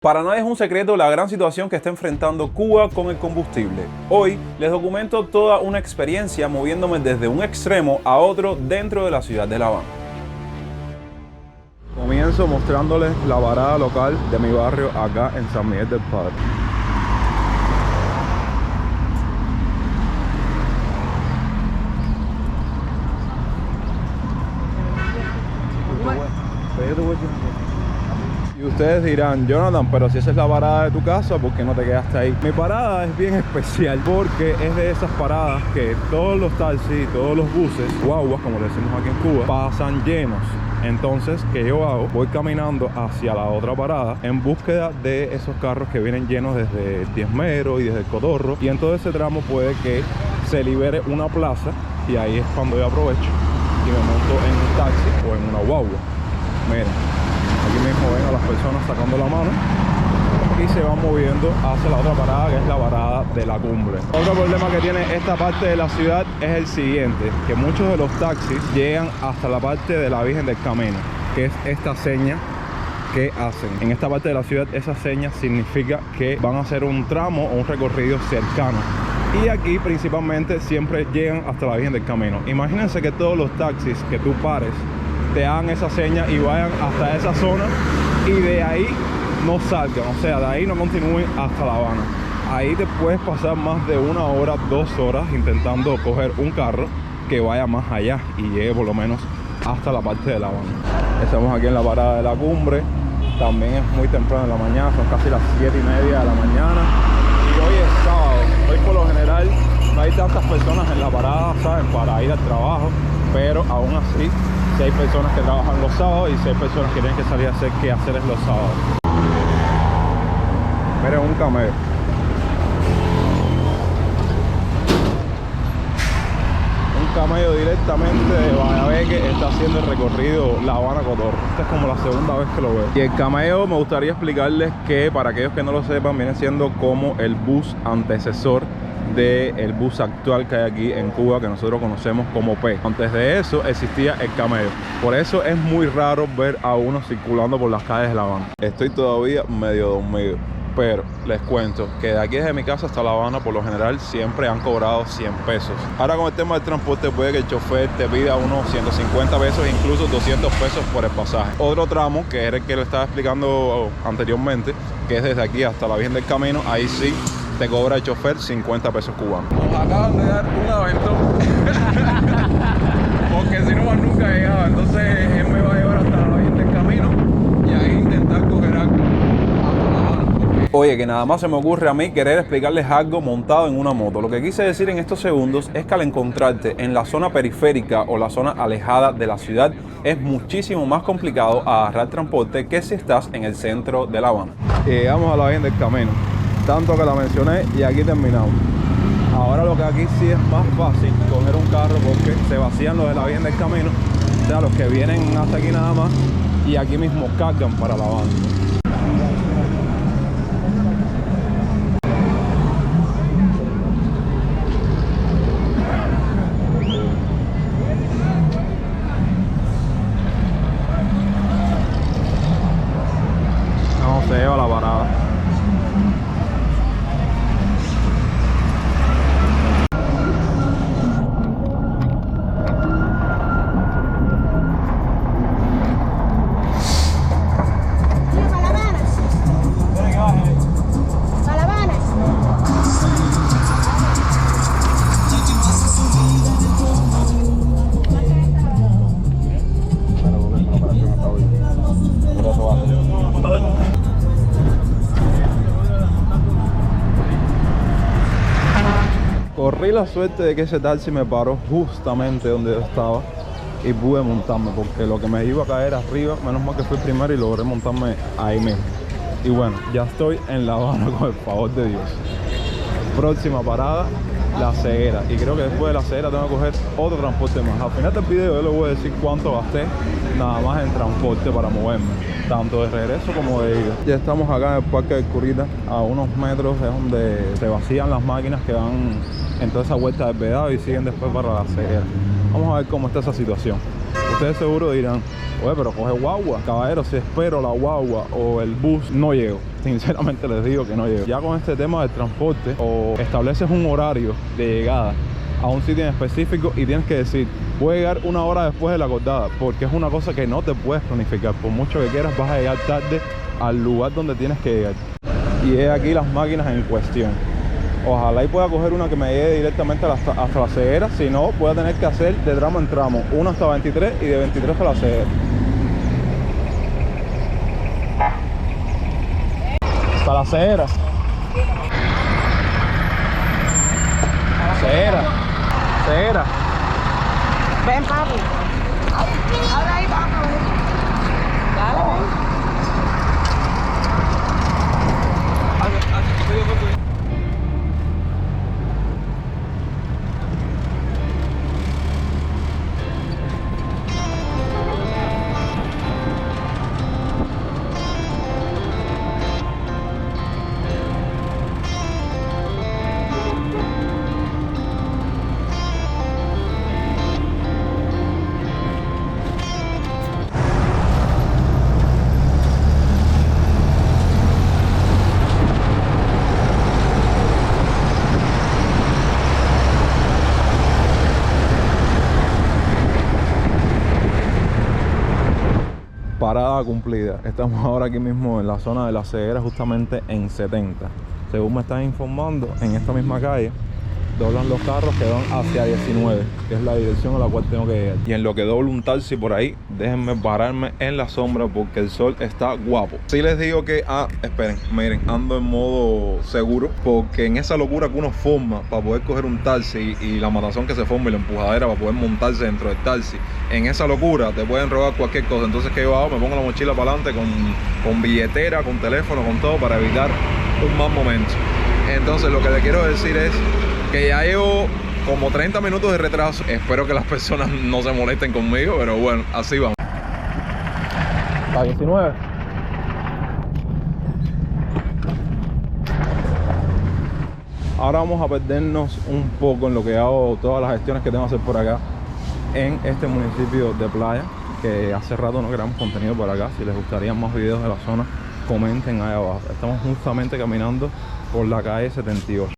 Para nadie es un secreto la gran situación que está enfrentando Cuba con el combustible. Hoy les documento toda una experiencia moviéndome desde un extremo a otro dentro de la ciudad de La Habana. Comienzo mostrándoles la parada local de mi barrio acá en San Miguel del Padre. Y ustedes dirán, Jonathan, pero si esa es la parada de tu casa, ¿por qué no te quedaste ahí? Mi parada es bien especial porque es de esas paradas que todos los taxis, todos los buses, guaguas, como le decimos aquí en Cuba, pasan llenos. Entonces, ¿qué yo hago? Voy caminando hacia la otra parada en búsqueda de esos carros que vienen llenos desde el Diezmero y desde el Cotorro. Y en todo ese tramo puede que se libere una plaza y ahí es cuando yo aprovecho y me monto en un taxi o en una guagua. Miren, aquí mismo ven a las personas sacando la mano y se van moviendo hacia la otra parada, que es la parada de la Cumbre. Otro problema que tiene esta parte de la ciudad es el siguiente, que muchos de los taxis llegan hasta la parte de la Virgen del Camino, que es esta seña que hacen. En esta parte de la ciudad esa seña significa que van a hacer un tramo o un recorrido cercano. Y aquí principalmente siempre llegan hasta la Virgen del Camino. Imagínense que todos los taxis que tú pares te hagan esa seña y vayan hasta esa zona y de ahí no salgan, o sea, de ahí no continúen hasta La Habana. Ahí te puedes pasar más de 1 hora, 2 horas intentando coger un carro que vaya más allá y llegue por lo menos hasta la parte de La Habana. Estamos aquí en la parada de la Cumbre. También es muy temprano en la mañana, son casi las 7:30 de la mañana y hoy es sábado. Hoy por lo general no hay tantas personas en la parada, ¿saben?, para ir al trabajo, pero aún así si hay personas que trabajan los sábados y si hay personas que tienen que salir a hacer quehaceres los sábados. Miren, un camello. Un camello directamente de Bayabé que está haciendo el recorrido La Habana-Cotorro. Esta es como la segunda vez que lo veo. Y el camello, me gustaría explicarles que, para aquellos que no lo sepan, viene siendo como el bus antecesor del bus actual que hay aquí en Cuba, que nosotros conocemos como P. Antes de eso existía el camello. Por eso es muy raro ver a uno circulando por las calles de La Habana. Estoy todavía medio dormido, pero les cuento que de aquí desde mi casa hasta La Habana por lo general siempre han cobrado 100 pesos. Ahora con el tema del transporte puede que el chofer te pida unos 150 pesos, incluso 200 pesos por el pasaje. Otro tramo, que era el que le estaba explicando anteriormente, que es desde aquí hasta la Virgen del Camino, ahí sí te cobra el chofer 50 pesos cubanos. Nos acaban de dar un aventón porque si no más nunca llegaba. Entonces él me va a llevar hasta la Virgen del Camino y ahí intentar coger algo hasta La Habana. Oye, que nada más se me ocurre a mí querer explicarles algo montado en una moto. Lo que quise decir en estos segundos es que al encontrarte en la zona periférica o la zona alejada de la ciudad es muchísimo más complicado agarrar transporte que si estás en el centro de La Habana. Llegamos a la Virgen del Camino, tanto que la mencioné y aquí terminamos. Ahora lo que aquí sí es más fácil coger un carro porque se vacían los de la Virgen del Camino, o sea, los que vienen hasta aquí nada más, y aquí mismo cargan para La Habana. No se lleva la parada. Corrí la suerte de que ese taxi me paró justamente donde yo estaba y pude montarme, porque lo que me iba a caer arriba, menos mal que fui primero y logré montarme ahí mismo. Y bueno, ya estoy en La Habana, con el favor de Dios. Próxima parada, La Ceguera, y creo que después de La Ceguera tengo que coger otro transporte más. Al final del video yo les voy a decir cuánto gasté nada más en transporte para moverme, tanto de regreso como de ida. Ya estamos acá en el Parque del Curita, a unos metros es donde se vacían las máquinas que van en toda esa vuelta del Vedado y siguen después para La Ceguera. Vamos a ver cómo está esa situación. Ustedes seguro dirán, oye, pero coge guagua. Caballero, si espero la guagua o el bus, no llego. Sinceramente les digo que no llego. Ya con este tema del transporte, o estableces un horario de llegada a un sitio en específico y tienes que decir, voy a llegar una hora después de la acordada, porque es una cosa que no te puedes planificar. Por mucho que quieras, vas a llegar tarde al lugar donde tienes que llegar. Y es aquí las máquinas en cuestión. Ojalá y pueda coger una que me lleve directamente hasta la ceguera. Si no, voy a tener que hacer de tramo en tramo, uno hasta 23 y de 23 hasta la ceguera. Hasta la ceguera. Ceguera. Ceguera. Ven, papi. Ahora ahí vamos. Dale, ven. Parada cumplida. Estamos ahora aquí mismo en la zona de la ceguera, justamente en 70. Según me están informando, en esta misma calle doblan los carros que van hacia 19, que es la dirección a la cual tengo que llegar. Y en lo que doblo un taxi por ahí, déjenme pararme en la sombra porque el sol está guapo. Si les digo que, esperen, miren, ando en modo seguro, porque en esa locura que uno forma para poder coger un taxi y la matazón que se forma y la empujadera para poder montarse dentro del taxi, en esa locura te pueden robar cualquier cosa. Entonces, ¿qué yo hago? Me pongo la mochila para adelante con billetera, con teléfono, con todo, para evitar un mal momento. Entonces, lo que le quiero decir es que ya llevo como 30 minutos de retraso. Espero que las personas no se molesten conmigo, pero bueno, así vamos. La 19. Ahora vamos a perdernos un poco en lo que hago, todas las gestiones que tengo que hacer por acá en este municipio de Playa, que hace rato no creamos contenido por acá. Si les gustarían más videos de la zona, comenten ahí abajo. Estamos justamente caminando por la calle 78.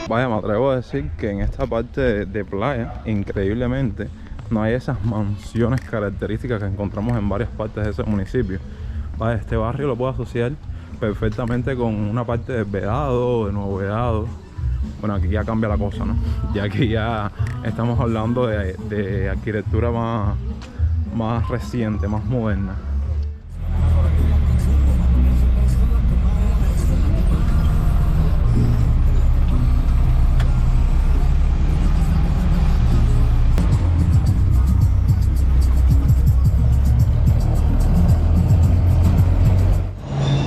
Vaya, me atrevo a decir que en esta parte de Playa, increíblemente, no hay esas mansiones características que encontramos en varias partes de ese municipio. Vaya, este barrio lo puedo asociar perfectamente con una parte de Vedado, de Nuevo Vedado. Bueno, aquí ya cambia la cosa, ¿no? Ya aquí ya estamos hablando de arquitectura más reciente, más moderna.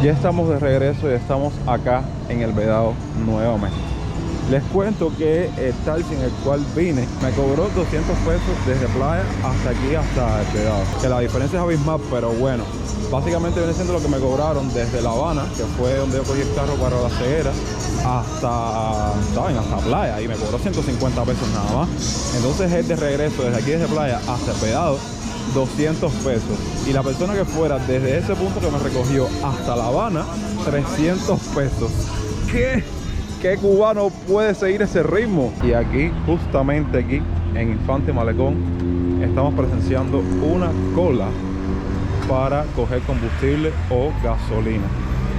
Ya estamos de regreso y estamos acá en el Vedado nuevamente. Les cuento que el taxi en el cual vine me cobró 200 pesos desde Playa hasta aquí, hasta el Vedado. Que la diferencia es abismal, pero bueno, básicamente viene siendo lo que me cobraron desde La Habana, que fue donde yo cogí el carro para la ceguera, hasta, ¿saben? Hasta Playa, y me cobró 150 pesos nada más. Entonces es de regreso desde aquí, desde Playa hasta el Vedado, 200 pesos. Y la persona que fuera desde ese punto que me recogió hasta La Habana, 300 pesos. ¿Qué cubano puede seguir ese ritmo? Y aquí, justamente aquí, en Infante Malecón, estamos presenciando una cola para coger combustible o gasolina.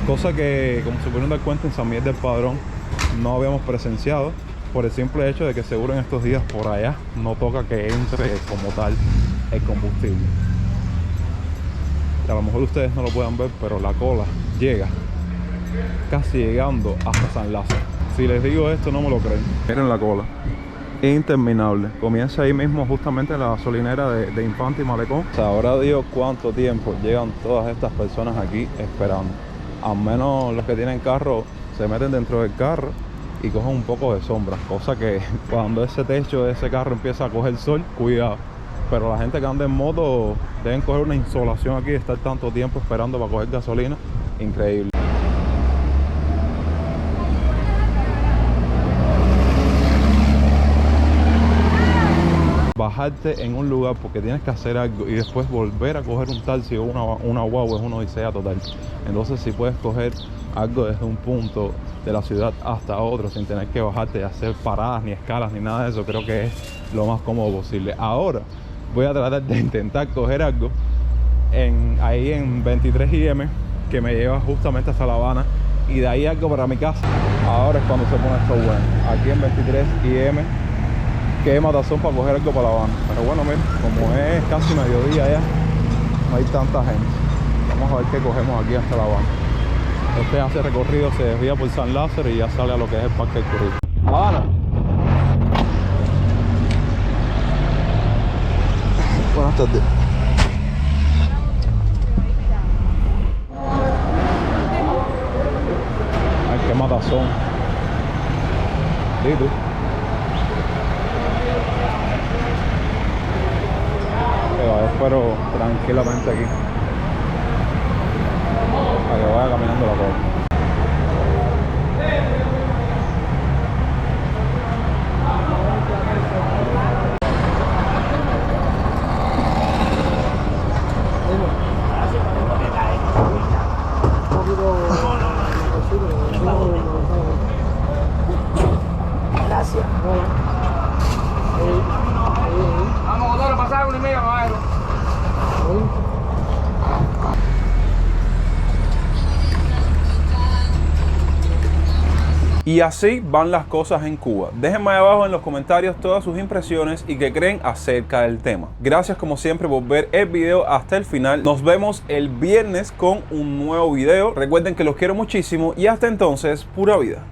Cosa que, como se pudieron dar cuenta, en San Miguel del Padrón no habíamos presenciado, por el simple hecho de que seguro en estos días por allá no toca que entre como tal el combustible. Y a lo mejor ustedes no lo puedan ver, pero la cola llega casi llegando hasta San Lázaro. Si les digo esto, no me lo creen. Miren la cola, interminable. Comienza ahí mismo, justamente en la gasolinera de Infante y Malecón. Sabrá Dios cuánto tiempo llegan todas estas personas aquí esperando. Al menos los que tienen carro se meten dentro del carro y cogen un poco de sombra, cosa que cuando ese techo de ese carro empieza a coger sol, cuidado, Pero la gente que anda en moto deben coger una insolación aquí, estar tanto tiempo esperando para coger gasolina. Increíble. Bajarte en un lugar porque tienes que hacer algo y después volver a coger un taxi o una guagua es una odisea total. Entonces si puedes coger algo desde un punto de la ciudad hasta otro sin tener que bajarte y hacer paradas ni escalas ni nada de eso, creo que es lo más cómodo posible. Ahora voy a tratar de intentar coger algo ahí en 23 IM que me lleva justamente hasta La Habana y de ahí algo para mi casa. Ahora es cuando se pone esto bueno. Aquí en 23 IM, qué matazón para coger algo para La Habana. Pero bueno, miren, como es casi mediodía ya, no hay tanta gente. Vamos a ver qué cogemos aquí hasta La Habana. Este hace recorrido, se desvía por San Lázaro y ya sale a lo que es el Parque del Currico. La Habana. Buenas tardes. Ay, qué matazón. ¿Sí, tú? Yo espero tranquilamente aquí para que vaya caminando la costa. Gracias. Vamos a pasar 1:30 más. Y así van las cosas en Cuba. Déjenme ahí abajo en los comentarios todas sus impresiones y qué creen acerca del tema. Gracias como siempre por ver el video hasta el final. Nos vemos el viernes con un nuevo video. Recuerden que los quiero muchísimo y hasta entonces, pura vida.